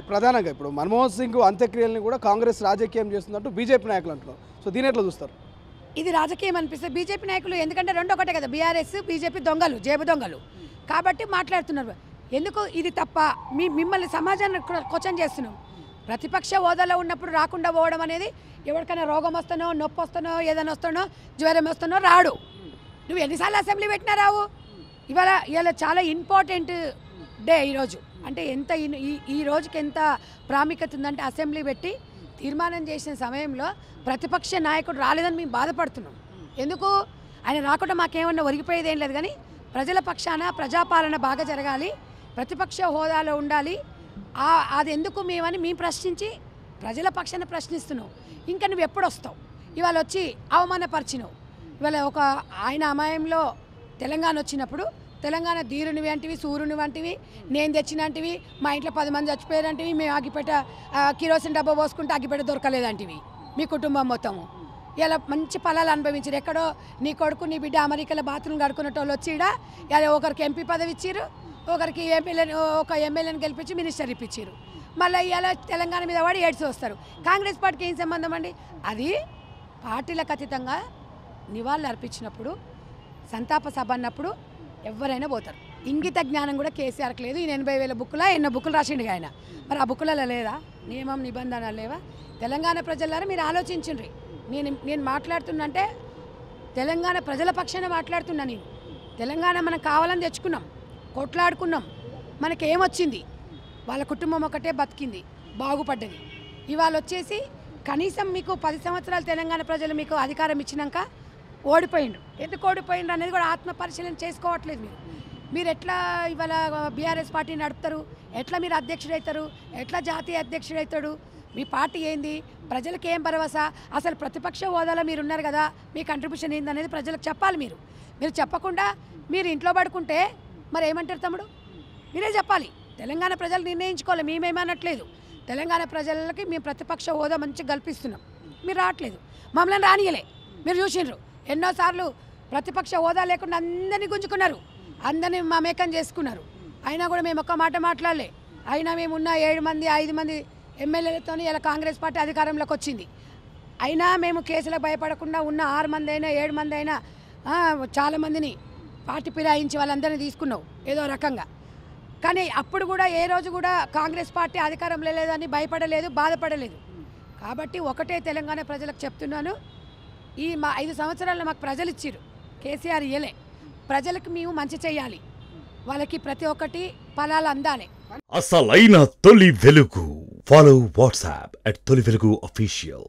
ప్రధానంగా ఇప్పుడు మన్మోహన్ సింగ్ అంత్యక్రియల్ని కూడా కాంగ్రెస్ రాజకీయం చేస్తున్నట్టు బీజేపీ నాయకులు అంటున్నారు. సో దీని ఎట్లా చూస్తారు? ఇది రాజకీయం అనిపిస్తుంది బీజేపీ నాయకులు, ఎందుకంటే రెండు ఒకటే కదా, బీఆర్ఎస్ బీజేపీ దొంగలు, జేబు దొంగలు కాబట్టి మాట్లాడుతున్నారు. ఎందుకు ఇది తప్ప? మిమ్మల్ని సమాజాన్ని క్వశ్చన్ చేస్తున్నాం. ప్రతిపక్ష హోదాలో ఉన్నప్పుడు రాకుండా పోవడం అనేది, ఎవరికైనా రోగం వస్తానో, నొప్పి వస్తానో, ఏదైనా వస్తానో, జ్వరం వస్తానో రాడు. నువ్వు ఎన్నిసార్లు అసెంబ్లీ పెట్టినా రావు. ఇవాళ చాలా ఇంపార్టెంట్ డే ఈరోజు. అంటే ఎంత ఈ రోజుకి ఎంత ప్రాముఖ్యత ఉందంటే, అసెంబ్లీ పెట్టి తీర్మానం చేసిన సమయంలో ప్రతిపక్ష నాయకుడు రాలేదని మేము బాధపడుతున్నాం. ఎందుకు ఆయన రాకుండా మాకేమన్నా ఒరిగిపోయేది ఏం లేదు, కానీ ప్రజల పక్షాన ప్రజాపాలన బాగా జరగాలి, ప్రతిపక్ష హోదాలో ఉండాలి. అది ఎందుకు మేము ప్రశ్నించి ప్రజల పక్షాన ప్రశ్నిస్తున్నావు. ఇంకా నువ్వు ఎప్పుడు వస్తావు? ఇవాళ వచ్చి అవమానపరిచినావు. ఇవాళ ఆయన అమాయంలో తెలంగాణ వచ్చినప్పుడు తెలంగాణ ధీరుని వంటివి, సూర్యుని వంటివి, నేను తెచ్చినంటివి, మా ఇంట్లో 10 మంది చచ్చిపోయారంటివి, మేము అగ్గిపెట్ట కిరోసిన్ డబ్బా పోసుకుంటే అగ్గిపెట్ట దొరకలేదంటివి, మీ కుటుంబం మొత్తము ఇలా మంచి ఫలాలు అనుభవించారు. ఎక్కడో నీ కొడుకు నీ బిడ్డ అమెరికాలో బాత్రూమ్ కడుక్కున్నట్టు వాళ్ళు వచ్చి ఇలా ఒకరికి ఎంపీ పదవి ఇచ్చారు, ఒకరికి ఎమ్మెల్యేని గెలిపించి మినిస్టర్ ఇప్పించారు. మళ్ళీ ఇలా తెలంగాణ మీద వాడి ఏడ్స్ వస్తారు. కాంగ్రెస్ పార్టీకి ఏం సంబంధం అండి? అది పార్టీలకు అతీతంగా నివాళులు అర్పించినప్పుడు, సంతాప సభ అన్నప్పుడు ఎవరైనా పోతారు. ఇంగిత జ్ఞానం కూడా కేసీఆర్కి లేదు. ఈయన 80,000 బుక్కులా ఎన్నో బుక్కులు రాసిండు ఆయన. మరి ఆ బుక్కులలో లేదా? నియమం నిబంధనలు లేవా? తెలంగాణ ప్రజలారా మీరు ఆలోచించండి. నేను మాట్లాడుతున్నంటే తెలంగాణ ప్రజల పక్షాన మాట్లాడుతున్నా. నేను తెలంగాణ మనం కావాలని తెచ్చుకున్నాం, కొట్లాడుకున్నాం, మనకేమొచ్చింది? వాళ్ళ కుటుంబం ఒకటే బతికింది, బాగుపడ్డది. ఇవాళ వచ్చేసి కనీసం మీకు 10 సంవత్సరాలు తెలంగాణ ప్రజలు మీకు అధికారం ఇచ్చినాక ఓడిపోయిండు. ఎందుకు ఓడిపోయిండు అనేది కూడా ఆత్మ పరిశీలన చేసుకోవట్లేదు. మీరు ఎట్లా ఇవాళ బీఆర్ఎస్ పార్టీ నడుపుతారు? ఎట్లా మీరు అధ్యక్షుడవుతారు? ఎట్లా జాతీయ అధ్యక్షుడవుతాడు? మీ పార్టీ ఏంది? ప్రజలకు ఏం భరోసా? అసలు ప్రతిపక్ష హోదాలో మీరు ఉన్నారు కదా, మీ కంట్రిబ్యూషన్ ఏందనేది ప్రజలకు చెప్పాలి. మీరు చెప్పకుండా మీరు ఇంట్లో పడుకుంటే మరి ఏమంటారు తమ్ముడు? మీరే చెప్పాలి. తెలంగాణ ప్రజలు నిర్ణయించుకోవాలి, మేమేమనట్లేదు. తెలంగాణ ప్రజలకి మేము ప్రతిపక్ష హోదా మంచిగా కల్పిస్తున్నాం, మీరు రావట్లేదు, మమ్మల్ని రానియలే. మీరు చూసిండ్రు ఎన్నోసార్లు ప్రతిపక్ష హోదా లేకుండా అందరినీ గుంజుకున్నారు, అందరినీ మమేకం చేసుకున్నారు. అయినా కూడా మేము ఒక్క మాట మాట్లాడలే. అయినా మేము ఉన్న 7 మంది 5 మంది ఎమ్మెల్యేలతో ఇలా కాంగ్రెస్ పార్టీ అధికారంలోకి వచ్చింది. అయినా మేము కేసులకు భయపడకుండా ఉన్న 6 మంది అయినా 7 మంది అయినా చాలామందిని పార్టీ ఫిరాయించి వాళ్ళందరినీ తీసుకున్నావు ఏదో రకంగా. కానీ అప్పుడు కూడా ఏ రోజు కూడా కాంగ్రెస్ పార్టీ అధికారంలో లేదని భయపడలేదు, బాధపడలేదు. కాబట్టి ఒకటే తెలంగాణ ప్రజలకు చెప్తున్నాను, మా 5 సంవత్సరాల్లో మాకు ప్రజలు ఇచ్చిరు, కేసీఆర్ ఇయ్యలే. ప్రజలకు మేము మంచి చేయాలి, వాళ్ళకి ప్రతి ఒక్కటి ఫలాలు అందాలి. అసలైన తొలి వెలుగు. ఫాలో వాట్సాప్ @తొలి వెలుగు official.